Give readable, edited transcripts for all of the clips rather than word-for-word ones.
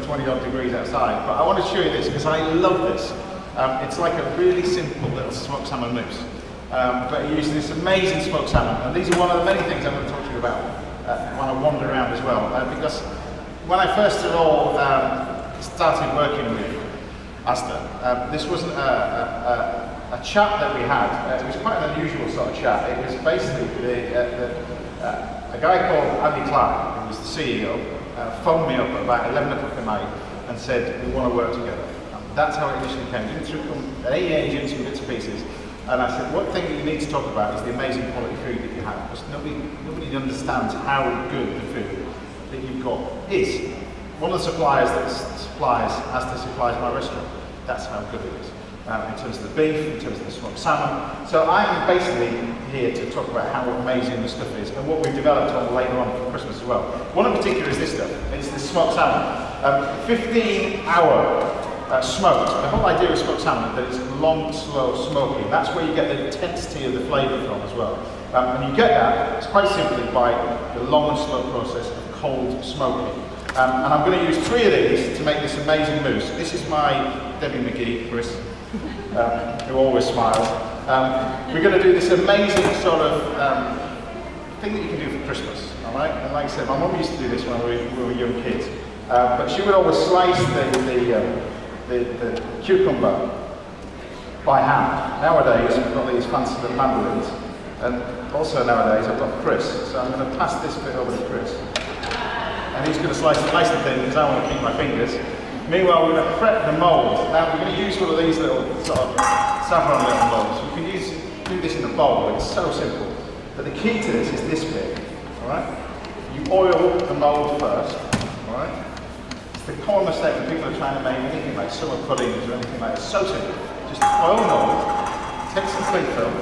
20 odd degrees outside, but I want to show you this because I love this. It's like a really simple little smoked salmon mousse, but it uses this amazing smoked salmon, and these are one of the many things I'm going to talk to you about when I wander around as well, because when I first of all started working with Asda, this wasn't a chat that we had. It was quite an unusual sort of chat. It was basically a guy called Andy Clark, who was the CEO, phoned me up at about 11 o'clock at night and said, we want to work together. And that's how it initially came. Didn't through any agents and bits and pieces. And I said, one thing that you need to talk about is the amazing quality food that you have, because nobody understands how good the food that you've got is. One of the suppliers that supplies, Asda supplies my restaurant, that's how good it is. In terms of the beef, in terms of the smoked salmon. So I'm basically here to talk about how amazing the stuff is and what we've developed on later on for Christmas as well. One in particular is this stuff. It's the smoked salmon. 15-hour smoked. The whole idea of smoked salmon is that it's long, slow smoking. That's where you get the intensity of the flavour from as well. And you get that, it's quite simply by the long and slow process of cold smoking. And I'm going to use 3 of these to make this amazing mousse. This is my Debbie McGee, Chris. Who always smiles. We're going to do this amazing sort of thing that you can do for Christmas, all right? And like I said, my mum used to do this when we were young kids, but she would always slice the cucumber by hand. Nowadays, we've got these fancy little mandolins, and also nowadays I've got Chris, so I'm going to pass this bit over to Chris, and he's going to slice it nice and thin because I want to keep my fingers. Meanwhile, we're going to prep the mould. Now, we're going to use one of these little sort of saffron little moulds. You can do this in a bowl. It's so simple. But the key to this is this bit. All right? You oil the mould first. All right? It's the common mistake when people are trying to make anything like summer puddings or anything like that. It's so simple. Just oil the mould. Take some cling film.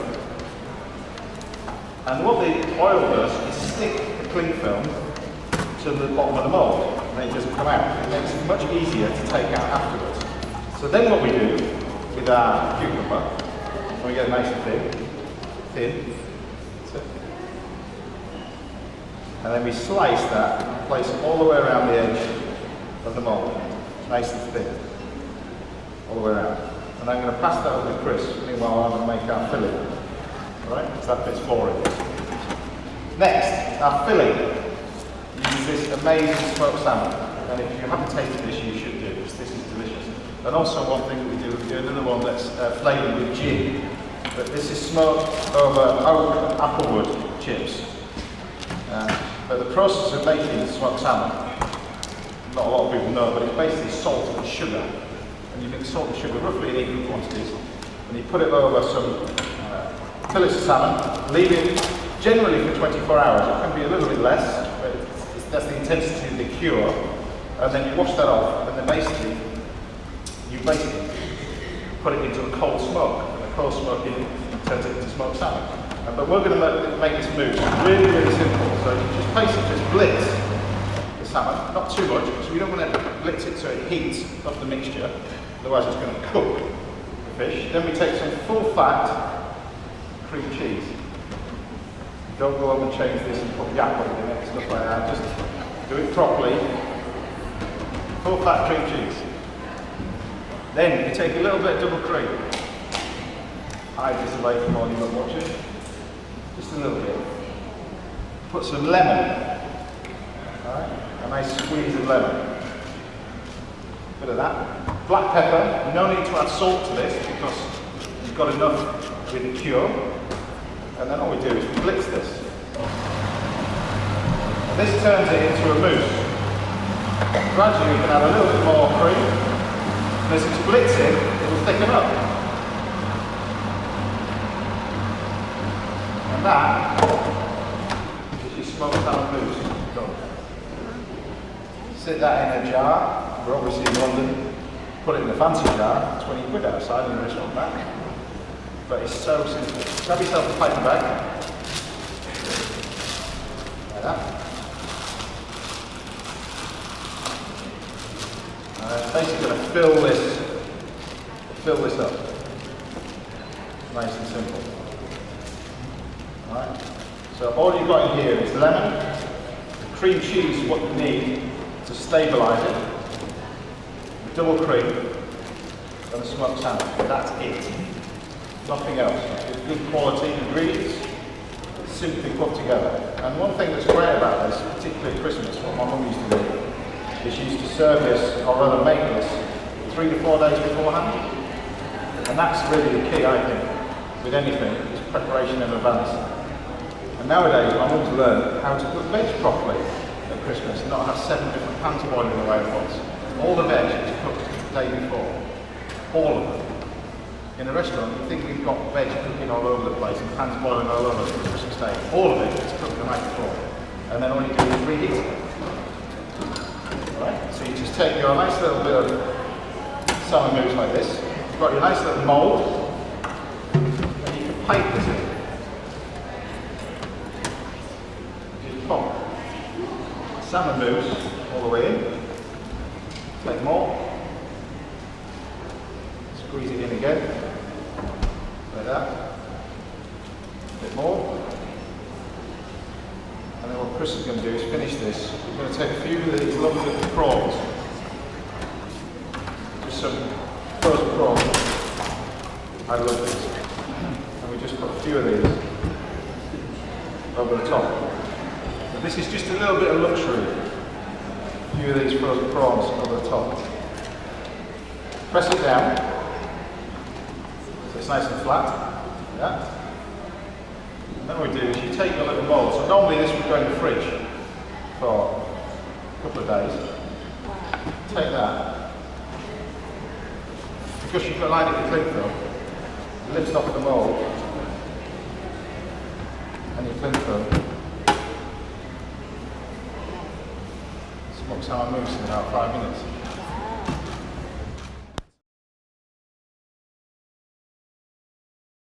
And what the oil does is stick the cling film to the bottom of the mould. And it doesn't come out. It makes it much easier to take out afterwards. So then what we do with our cucumber, when we get it nice and thin, and then we slice that and place it all the way around the edge of the mould, nice and thin, all the way around. And I'm going to pass that over to Chris, meanwhile I'm going to make our filling. Alright, because that bit's boring. Next, our filling. Use this amazing smoked salmon, and if you haven't tasted this, you should do, because this is delicious. And also one thing that we do another one that's flavoured with gin, but this is smoked over oak and applewood chips. But the process of making smoked salmon, not a lot of people know, but it's basically salt and sugar. And you mix salt and sugar roughly in equal quantities, and you put it over some fillets of salmon, leave it generally for 24 hours. It can be a little bit less, but that's the intensity of the cure, and then you wash that off, and then you put it into a cold smoke, and the cold smoke turns it into smoked salmon. But we're going to make this mousse really, really simple. So you just basically just blitz the salmon, not too much, because we don't want to blitz it so it heats up the mixture, otherwise it's going to cook the fish. Then we take some full fat cream cheese. Don't go over and change this and put yak on it and stuff like that. Just do it properly. Full fat cream cheese. Then you take a little bit of double cream. Hide this away from all you not watching. Just a little bit. Put some lemon. Alright, a nice squeeze of lemon. Bit of that. Black pepper. No need to add salt to this because you've got enough with the cure. And then all we do is we blitz this. And this turns it into a mousse. Gradually we can add a little bit more cream. And as it's blitzing, it will thicken up. And that is your smoked salmon mousse. Done. Sit that in a jar. We're obviously in London. Put it in a fancy jar. 20 quid outside in the restaurant back. But it's so simple. Grab yourself a paper bag. Like that. And basically going to fill this up. Nice and simple. Alright. So all you've got in here is lemon, the cream cheese, what you need to stabilise it. double cream and a smoked salmon. That's it. Nothing else. It's good quality ingredients, simply put together. And one thing that's great about this, particularly at Christmas, what my mum used to do, is she used to serve this, or rather make this, 3 to 4 days beforehand. And that's really the key, I think, with anything, is preparation in advance. And nowadays, my mum's learned how to cook veg properly at Christmas, and not have 7 different pans boiling away at once. All the veg is cooked the day before. All of them. In a restaurant, you think we've got veg cooking all over the place and pans boiling all over the Christmas day. All of it is cooked the night before. And then all you do is reheat it. Alright? So you just take your nice little bit of salmon mousse like this. You've got your nice little mould. And you can pipe this in. Just pop salmon mousse all the way in. Take more. Squeeze it in again. Like that. A bit more. And then what Chris is going to do is finish this. We're going to take a few of these lovely little prawns. Just some frozen prawns. I love this. And we just put a few of these over the top. But this is just a little bit of luxury. A few of these frozen prawns over the top. Press it down. So it's nice and flat. Yeah. And then what we do is you take your little mould. So normally this would go in the fridge for a couple of days. Take that. Because you've got lined it with cling film, you lift off the mould and you cling film. Smoked salmon mousse in about 5 minutes.